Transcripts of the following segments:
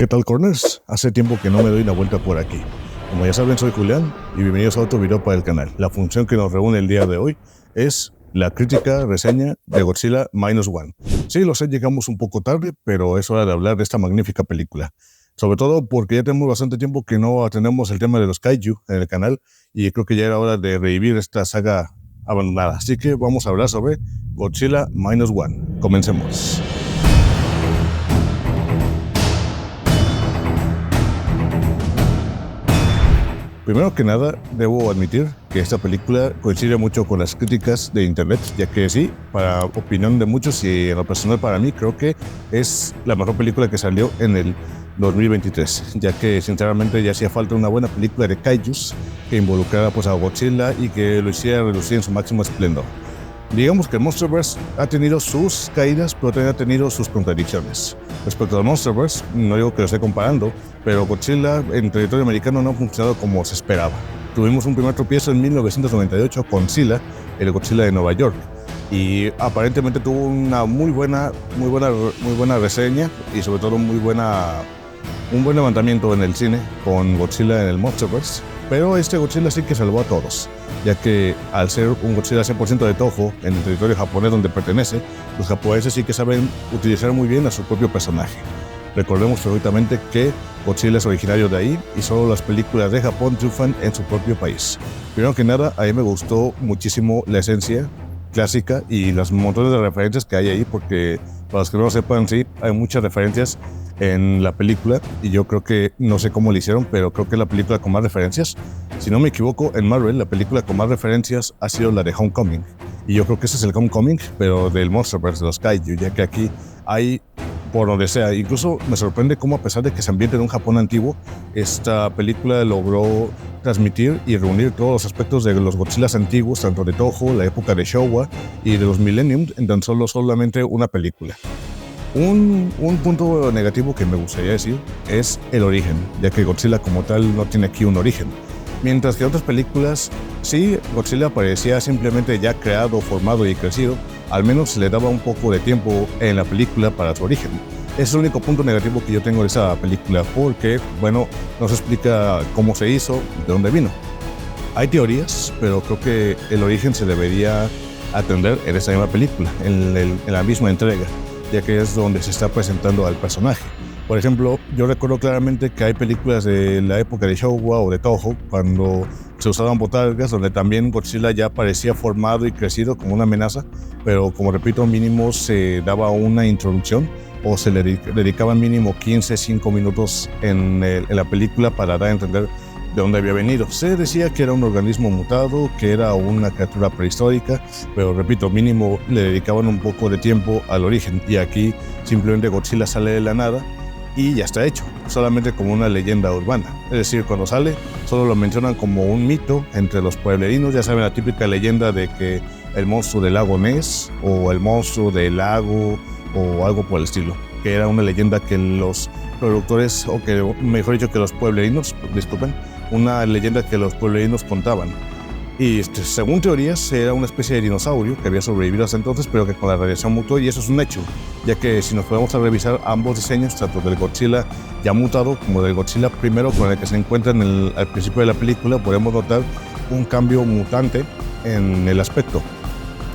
¿Qué tal, Corners? Hace tiempo que no me doy una vuelta por aquí. Como ya saben, soy Julián y bienvenidos a otro video para el canal. La función que nos reúne el día de hoy es la crítica, reseña de Godzilla Minus One. Sí, lo sé, llegamos un poco tarde, pero es hora de hablar de esta magnífica película. Sobre todo porque ya tenemos bastante tiempo que no atendemos el tema de los kaiju en el canal y creo que ya era hora de revivir esta saga abandonada. Así que vamos a hablar sobre Godzilla Minus One. Comencemos. Primero que nada, debo admitir que esta película coincide mucho con las críticas de internet, ya que sí, para opinión de muchos y en lo personal para mí, creo que es la mejor película que salió en el 2023, ya que sinceramente ya hacía falta una buena película de kaijus que involucrara pues a Godzilla y que lo hiciera relucir en su máximo esplendor. Digamos que el Monsterverse ha tenido sus caídas, pero también ha tenido sus contradicciones. Respecto al Monsterverse, no digo que lo esté comparando, pero Godzilla en territorio americano no ha funcionado como se esperaba. Tuvimos un primer tropiezo en 1998 con Zilla, el Godzilla de Nueva York, y aparentemente tuvo una muy buena reseña y sobre todo un buen levantamiento en el cine con Godzilla en el Monsterverse. Pero este Godzilla sí que salvó a todos, ya que al ser un Godzilla 100% de Toho en el territorio japonés donde pertenece, los japoneses sí que saben utilizar muy bien a su propio personaje. Recordemos perfectamente que Godzilla es originario de ahí y solo las películas de Japón triunfan en su propio país. Primero que nada, a mí me gustó muchísimo la esencia clásica y los montones de referencias que hay ahí, porque para los que no lo sepan, sí, hay muchas referencias en la película y yo creo que, no sé cómo lo hicieron, pero creo que es la película con más referencias. Si no me equivoco, en Marvel la película con más referencias ha sido la de Homecoming, y yo creo que ese es el Homecoming, pero del Monsterverse, de los kaiju, ya que aquí hay por donde sea. Incluso me sorprende cómo, a pesar de que se ambiente en un Japón antiguo, esta película logró transmitir y reunir todos los aspectos de los Godzillas antiguos, tanto de Toho, la época de Showa y de los Millennium, en tan solamente una película. Un punto negativo que me gustaría decir es el origen, ya que Godzilla como tal no tiene aquí un origen. Mientras que en otras películas, sí, Godzilla parecía simplemente ya creado, formado y crecido, al menos se le daba un poco de tiempo en la película para su origen. Es el único punto negativo que yo tengo de esa película, porque, bueno, no se explica cómo se hizo, de dónde vino. Hay teorías, pero creo que el origen se debería atender en esa misma película, en la misma entrega, ya que es donde se está presentando al personaje. Por ejemplo, yo recuerdo claramente que hay películas de la época de Showa o de Toho, cuando se usaban botargas, donde también Godzilla ya parecía formado y crecido como una amenaza, pero como repito, mínimo se daba una introducción o se le dedicaban mínimo 5 minutos en la película para dar a entender de dónde había venido. Se decía que era un organismo mutado, que era una criatura prehistórica, pero repito, mínimo le dedicaban un poco de tiempo al origen, y aquí simplemente Godzilla sale de la nada y ya está hecho, solamente como una leyenda urbana. Es decir, cuando sale, solo lo mencionan como un mito entre los pueblerinos. Ya saben, la típica leyenda de que el monstruo del lago Ness o el monstruo del lago o algo por el estilo, que era una leyenda que los productores, o que mejor dicho que los pueblerinos, disculpen, una leyenda que los pueblerinos contaban. Y según teorías, era una especie de dinosaurio que había sobrevivido hasta entonces, pero que con la radiación mutó, y eso es un hecho, ya que si nos podemos revisar ambos diseños, tanto del Godzilla ya mutado como del Godzilla primero con el que se encuentra al principio de la película, podemos notar un cambio mutante en el aspecto.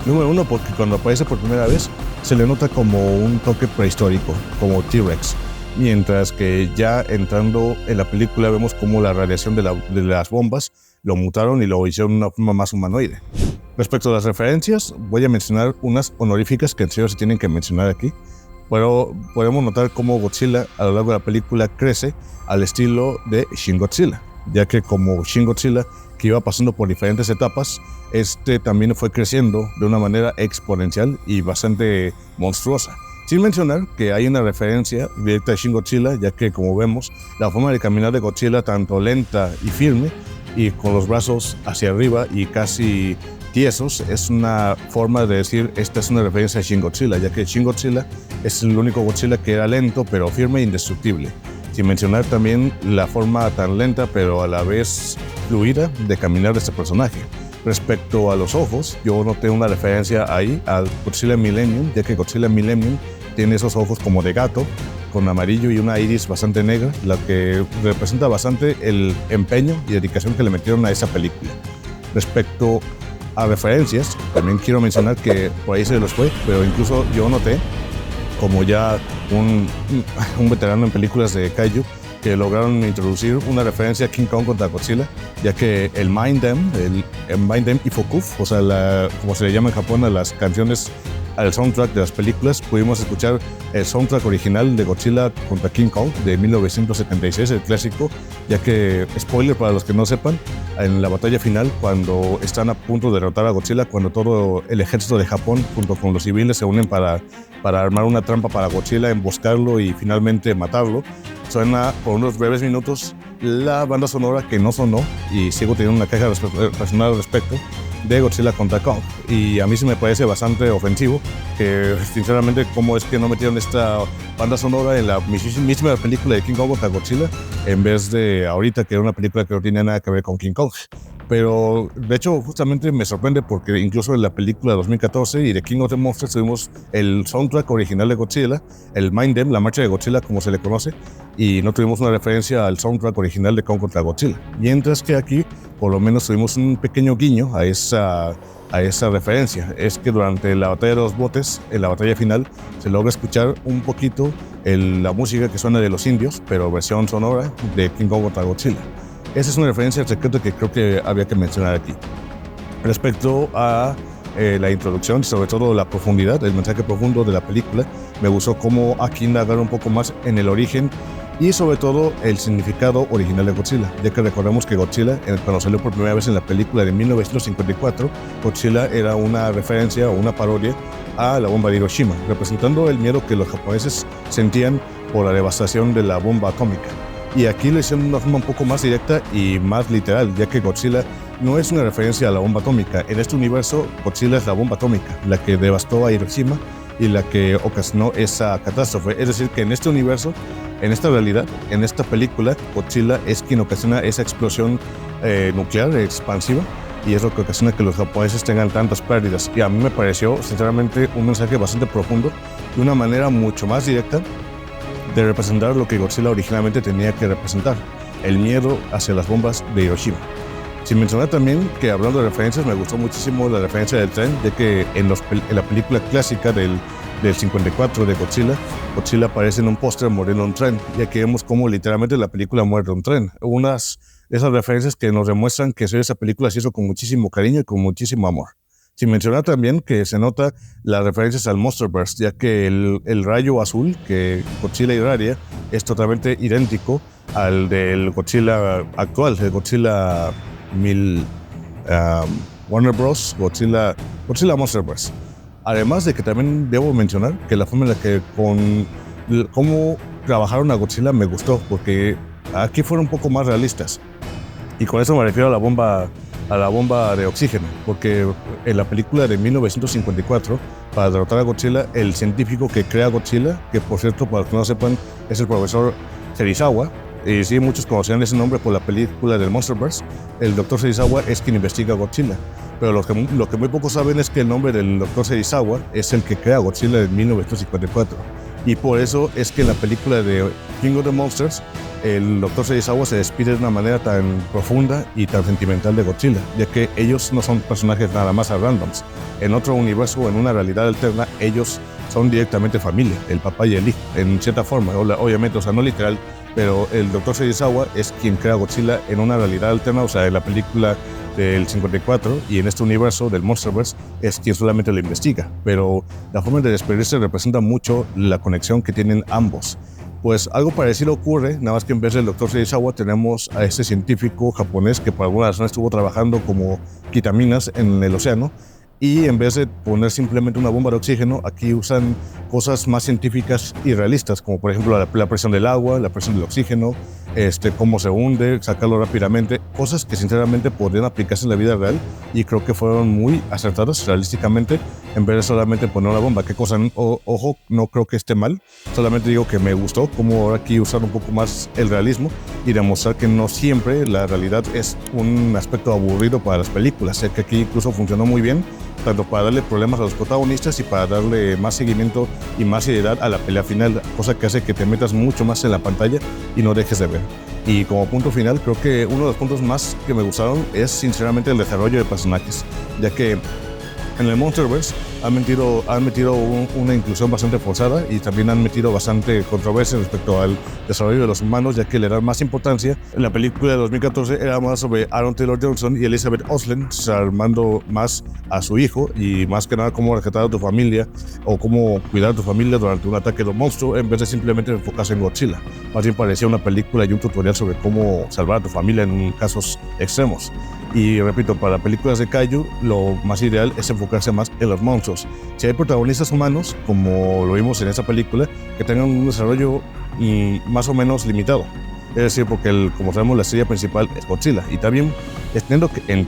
Número uno, porque cuando aparece por primera vez se le nota como un toque prehistórico, como T-Rex, mientras que ya entrando en la película vemos como la radiación de las bombas lo mutaron y lo hicieron de una forma más humanoide. Respecto a las referencias, voy a mencionar unas honoríficas que en serio se tienen que mencionar aquí. Pero podemos notar cómo Godzilla a lo largo de la película crece al estilo de Shin Godzilla, ya que como Shin Godzilla, que iba pasando por diferentes etapas, también fue creciendo de una manera exponencial y bastante monstruosa. Sin mencionar que hay una referencia directa a Shin Godzilla, ya que, como vemos, la forma de caminar de Godzilla, tanto lenta y firme, y con los brazos hacia arriba y casi tiesos, es una forma de decir, esta es una referencia a Shin Godzilla, ya que Shin Godzilla es el único Godzilla que era lento pero firme e indestructible. Sin mencionar también la forma tan lenta pero a la vez fluida de caminar de este personaje. Respecto a los ojos, yo noté una referencia ahí al Godzilla Millennium, ya que Godzilla Millennium tiene esos ojos como de gato, con amarillo y una iris bastante negra, la que representa bastante el empeño y dedicación que le metieron a esa película. Respecto a referencias, también quiero mencionar que por ahí se los fue, pero incluso yo noté, como ya un veterano en películas de Kaiju, que lograron introducir una referencia a King Kong contra Godzilla, ya que el Mindem y Fokuf, o sea, como se le llama en Japón a las canciones, al soundtrack de las películas, pudimos escuchar el soundtrack original de Godzilla contra King Kong de 1976, el clásico, ya que, spoiler para los que no sepan, en la batalla final, cuando están a punto de derrotar a Godzilla, cuando todo el ejército de Japón junto con los civiles se unen para armar una trampa para Godzilla, emboscarlo y finalmente matarlo, suena por unos breves minutos la banda sonora que no sonó, y sigo teniendo una queja personal al respecto, de Godzilla contra Kong. Y a mí sí me parece bastante ofensivo que, sinceramente, cómo es que no metieron esta banda sonora en la misma película de King Kong contra Godzilla, en vez de ahorita, que era una película que no tenía nada que ver con King Kong. Pero, de hecho, justamente me sorprende porque incluso en la película de 2014 y de King of the Monsters tuvimos el soundtrack original de Godzilla, el Mindem, la marcha de Godzilla como se le conoce, y no tuvimos una referencia al soundtrack original de Kong contra Godzilla. Mientras que aquí, por lo menos, tuvimos un pequeño guiño a esa referencia. Es que durante la batalla de los botes, en la batalla final, se logra escuchar un poquito la música que suena de los indios, pero versión sonora de King Kong contra Godzilla. Esa es una referencia al secreto que creo que había que mencionar aquí. Respecto a la introducción y sobre todo la profundidad, el mensaje profundo de la película, me gustó cómo aquí indagar un poco más en el origen y sobre todo el significado original de Godzilla, ya que recordemos que Godzilla, cuando salió por primera vez en la película de 1954, Godzilla era una referencia o una parodia a la bomba de Hiroshima, representando el miedo que los japoneses sentían por la devastación de la bomba atómica. Y aquí lo hicieron de una forma un poco más directa y más literal, ya que Godzilla no es una referencia a la bomba atómica. En este universo, Godzilla es la bomba atómica, la que devastó a Hiroshima y la que ocasionó esa catástrofe. Es decir, que en este universo, en esta realidad, en esta película, Godzilla es quien ocasiona esa explosión nuclear expansiva, y es lo que ocasiona que los japoneses tengan tantas pérdidas. Y a mí me pareció, sinceramente, un mensaje bastante profundo, de una manera mucho más directa de representar lo que Godzilla originalmente tenía que representar, el miedo hacia las bombas de Hiroshima. Sin mencionar también que, hablando de referencias, me gustó muchísimo la referencia del tren, de que en la película clásica del 54 de Godzilla aparece en un póster muriendo un tren, ya que vemos cómo literalmente la película muere un tren. Unas de esas referencias que nos demuestran que esa película se hizo con muchísimo cariño y con muchísimo amor. Sin mencionar también que se nota las referencias al Monsterverse, ya que el rayo azul que Godzilla irradia es totalmente idéntico al del Godzilla actual, el Godzilla Warner Bros. Godzilla Monsterverse. Además de que también debo mencionar que la forma en la que cómo trabajaron a Godzilla me gustó, porque aquí fueron un poco más realistas. Y con eso me refiero a la bomba de oxígeno, porque en la película de 1954, para derrotar a Godzilla, el científico que crea Godzilla, que por cierto, para los que no sepan, es el profesor Serizawa, y sí, muchos conocían ese nombre por la película del Monsterverse, el Dr. Serizawa es quien investiga a Godzilla. Pero lo que muy pocos saben es que el nombre del Dr. Serizawa es el que crea Godzilla en 1954. Y por eso es que en la película de King of the Monsters, el Dr. Serizawa se despide de una manera tan profunda y tan sentimental de Godzilla, ya que ellos no son personajes nada más a randoms. En otro universo o en una realidad alterna, ellos son directamente familia, el papá y el hijo, en cierta forma, obviamente, o sea, no literal, pero el Dr. Serizawa es quien crea Godzilla en una realidad alterna, o sea, en la película del 54, y en este universo del Monsterverse es quien solamente lo investiga. Pero la forma de despedirse representa mucho la conexión que tienen ambos. Pues algo parecido ocurre, nada más que en vez del Dr. Serizawa tenemos a este científico japonés que por alguna razón estuvo trabajando como quitaminas en el océano, y en vez de poner simplemente una bomba de oxígeno, aquí usan cosas más científicas y realistas, como por ejemplo la presión del agua, la presión del oxígeno, cómo se hunde, sacarlo rápidamente, cosas que sinceramente podrían aplicarse en la vida real y creo que fueron muy acertadas realísticamente en vez de solamente poner una bomba. ¿Qué cosa? Ojo, no creo que esté mal, solamente digo que me gustó como aquí usar un poco más el realismo y demostrar que no siempre la realidad es un aspecto aburrido para las películas. Sé que aquí incluso funcionó muy bien, tanto para darle problemas a los protagonistas y para darle más seguimiento y más seriedad a la pelea final, cosa que hace que te metas mucho más en la pantalla y no dejes de ver. Y como punto final, creo que uno de los puntos más que me gustaron es sinceramente el desarrollo de personajes, ya que en el Monsterverse han metido una inclusión bastante forzada y también han metido bastante controversia respecto al desarrollo de los humanos, ya que le dan más importancia. En la película de 2014 era más sobre Aaron Taylor Johnson y Elizabeth Olsen, armando más a su hijo y más que nada cómo rescatar a tu familia o cómo cuidar a tu familia durante un ataque de un monstruo, en vez de simplemente enfocarse en Godzilla. Más bien parecía una película y un tutorial sobre cómo salvar a tu familia en casos extremos. Y repito, para películas de kaiju, lo más ideal es enfocarse más en los monstruos. Si hay protagonistas humanos, como lo vimos en esta película, que tengan un desarrollo más o menos limitado. Es decir, porque como sabemos, la estrella principal es Godzilla. Y también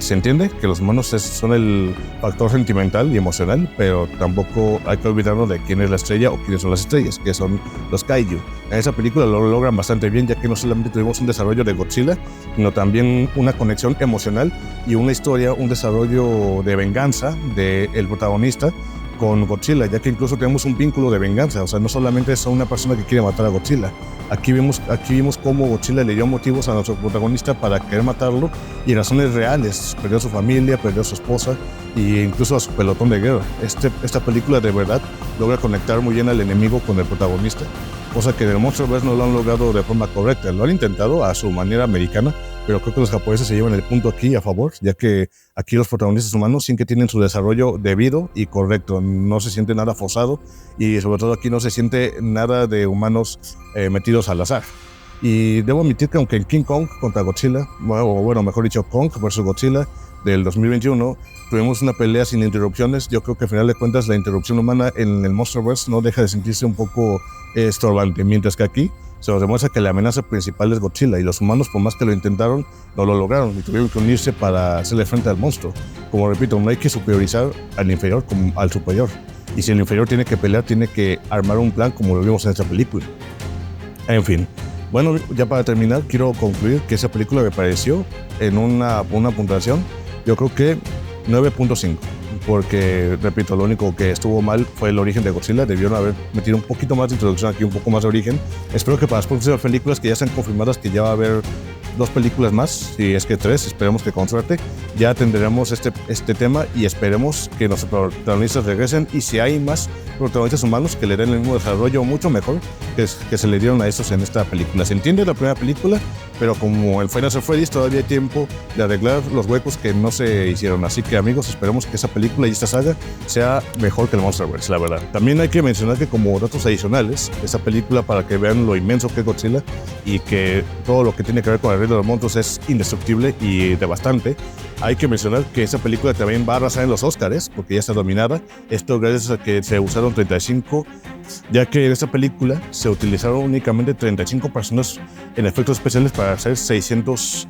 se entiende que los humanos son el factor sentimental y emocional, pero tampoco hay que olvidarnos de quién es la estrella o quiénes son las estrellas, que son los kaiju. En esa película lo logran bastante bien, ya que no solamente tuvimos un desarrollo de Godzilla, sino también una conexión emocional y una historia, un desarrollo de venganza del protagonista con Godzilla, ya que incluso tenemos un vínculo de venganza. O sea, no solamente es una persona que quiere matar a Godzilla. Aquí vimos cómo Godzilla le dio motivos a nuestro protagonista para querer matarlo y razones reales. Perdió a su familia, perdió a su esposa e incluso a su pelotón de guerra. Esta película de verdad logra conectar muy bien al enemigo con el protagonista, cosa que en el Monsterverse no lo han logrado de forma correcta. Lo han intentado a su manera americana, pero creo que los japoneses se llevan el punto aquí a favor, ya que aquí los protagonistas humanos sí que tienen su desarrollo debido y correcto, no se siente nada forzado y sobre todo aquí no se siente nada de humanos metidos al azar. Y debo admitir que aunque en King Kong contra Godzilla, o bueno, mejor dicho, Kong vs. Godzilla del 2021, tuvimos una pelea sin interrupciones, yo creo que al final de cuentas la interrupción humana en el Monsterverse no deja de sentirse un poco estorbante, mientras que aquí se nos demuestra que la amenaza principal es Godzilla y los humanos, por más que lo intentaron, no lo lograron y tuvieron que unirse para hacerle frente al monstruo. Como repito, no hay que superiorizar al inferior como al superior. Y si el inferior tiene que pelear, tiene que armar un plan como lo vimos en esta película. En fin, bueno, ya para terminar, quiero concluir que esa película me pareció en una puntuación, yo creo que 9.5. Porque, repito, lo único que estuvo mal fue el origen de Godzilla. Debieron haber metido un poquito más de introducción aquí, un poco más de origen. Espero que para las próximas películas que ya están confirmadas, que ya va a haber 2 películas más, si es que 3, esperemos que con suerte, ya tendremos este tema y esperemos que los protagonistas regresen y si hay más protagonistas humanos que le den el mismo desarrollo mucho mejor que se le dieron a estos en esta película. Se entiende la primera película, pero como en Five Nights at Freddy's todavía hay tiempo de arreglar los huecos que no se hicieron. Así que amigos, esperemos que esa película y esta saga sea mejor que el Monsterverse, la verdad. También hay que mencionar que como datos adicionales, esa película, para que vean lo inmenso que es Godzilla y que todo lo que tiene que ver con el reino de los monstruos es indestructible y devastante, hay que mencionar que esa película también va a arrasar en los Oscars, porque ya está dominada. Esto gracias a que se usaron 35, ya que en esta película se utilizaron únicamente 35 personas en efectos especiales para hacer 600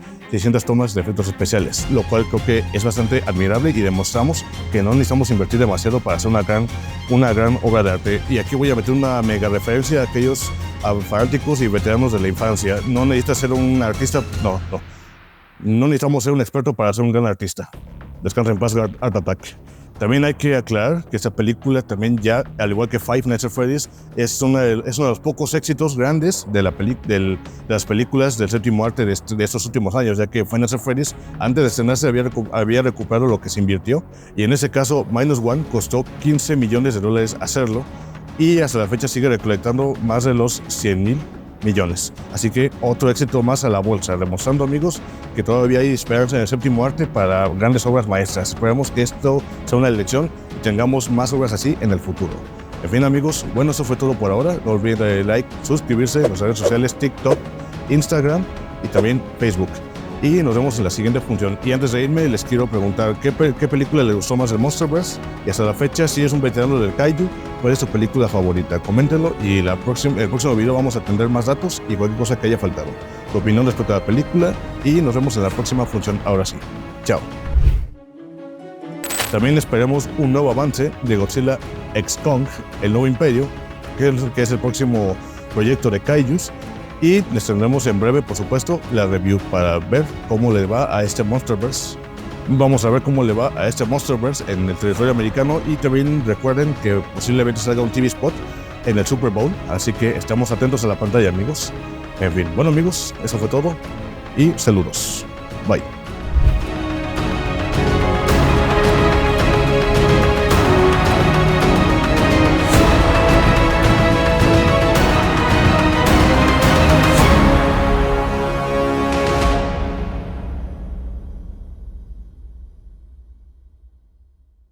tomas de efectos especiales, lo cual creo que es bastante admirable y demostramos que no necesitamos invertir demasiado para hacer una gran obra de arte. Y aquí voy a meter una mega referencia a aquellos fanáticos y veteranos de la infancia. No necesitas ser un artista, no necesitamos ser un experto para ser un gran artista. Descansa en paz, Art Attack. También hay que aclarar que esta película también ya, al igual que Five Nights at Freddy's, es uno de los pocos éxitos grandes de las películas del séptimo arte de estos últimos años, ya que Five Nights at Freddy's, antes de estrenarse, había recuperado lo que se invirtió, y en ese caso, Minus One costó $15 millones hacerlo, y hasta la fecha sigue recolectando más de los 100,000 millones. Así que otro éxito más a la bolsa, demostrando, amigos, que todavía hay esperanza en el séptimo arte para grandes obras maestras. Esperamos que esto sea una elección y tengamos más obras así en el futuro. En fin, amigos, bueno, eso fue todo por ahora. No olviden darle like, suscribirse en las redes sociales TikTok, Instagram y también Facebook. Y nos vemos en la siguiente función. Y antes de irme, les quiero preguntar ¿qué película les gustó más del Monsterverse? Y hasta la fecha, si es un veterano del Kaiju, ¿cuál es tu película favorita? Coméntenlo y el próximo video vamos a tener más datos y cualquier cosa que haya faltado. Tu opinión respecto a la película y nos vemos en la próxima función. Ahora sí. Chao. También esperemos un nuevo avance de Godzilla x Kong, el nuevo imperio, que es el próximo proyecto de Kaijus. Y les tendremos en breve, por supuesto, la review para ver cómo le va a este Monsterverse. Vamos a ver cómo le va a este Monsterverse en el territorio americano. Y también recuerden que posiblemente salga un TV spot en el Super Bowl. Así que estamos atentos a la pantalla, amigos. En fin, bueno amigos, eso fue todo. Y saludos. Bye.